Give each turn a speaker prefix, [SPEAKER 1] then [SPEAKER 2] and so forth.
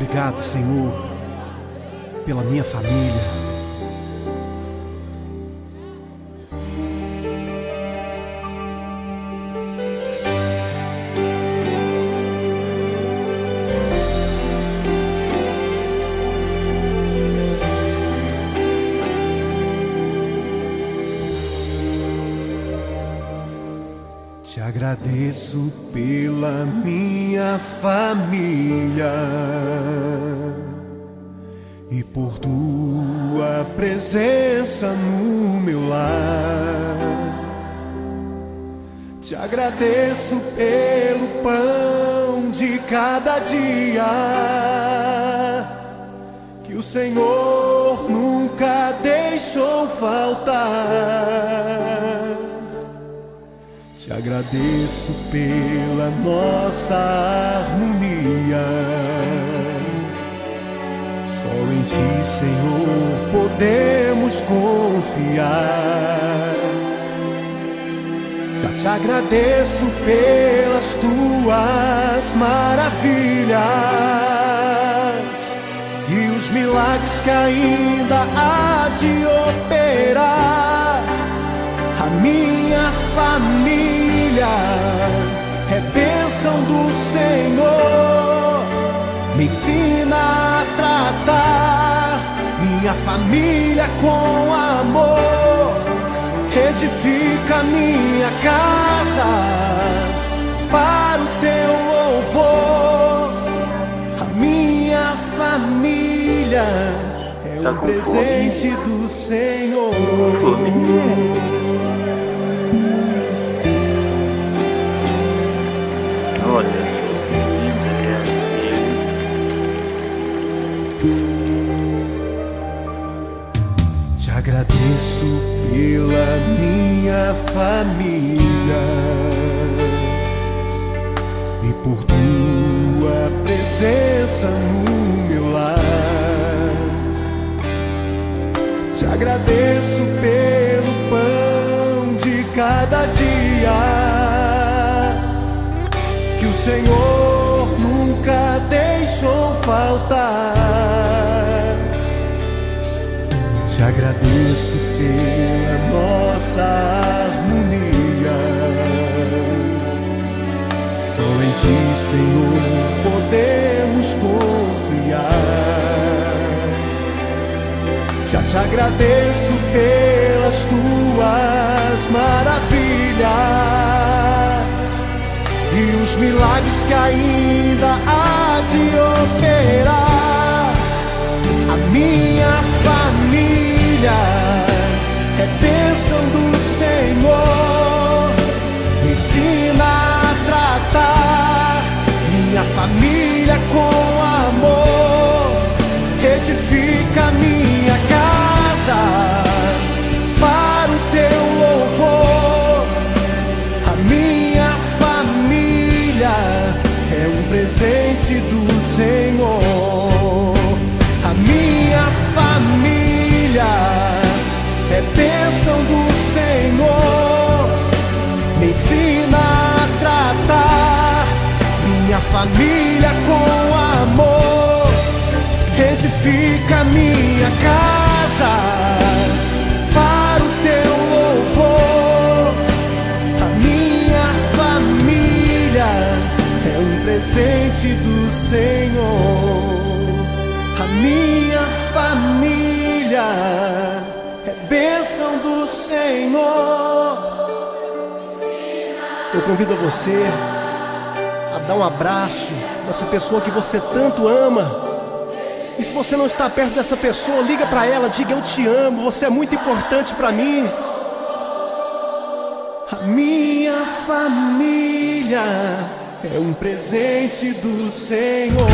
[SPEAKER 1] Obrigado, Senhor, pela minha família. Te agradeço pela minha família e por tua presença no meu lar. Te agradeço pelo pão de cada dia que o Senhor nunca deixou faltar. Te agradeço pela nossa harmonia. Só em Ti, Senhor, podemos confiar. Já te agradeço pelas Tuas maravilhas e os milagres que ainda há de operar. A minha família é bênção do Senhor. Me ensina a tratar minha família com amor. Edifica minha casa para o Teu louvor. A minha família é um presente do Senhor. Te agradeço pela minha família e por Tua presença no meu lar. Te agradeço pelo pão de cada dia que o Senhor nunca deixou faltar. Te agradeço pela nossa harmonia. Só em Ti, Senhor, podemos confiar. Já te agradeço pelas Tuas maravilhas e os milagres que ainda há de operar. A minha família é bênção do Senhor. Me ensina a tratar minha família com amor. Edifica minha casa para o Teu louvor. A minha família é um presente do Senhor. A minha família é bênção do Senhor. Me ensina a tratar minha família com amor. Edifica minha casa para o Teu louvor. A minha família é um presente do Senhor. A minha família é bênção do Senhor. Eu convido você a dar um abraço nessa pessoa que você tanto ama. E se você não está perto dessa pessoa, liga para ela, diga: eu te amo, você é muito importante para mim. A minha família é um presente do Senhor.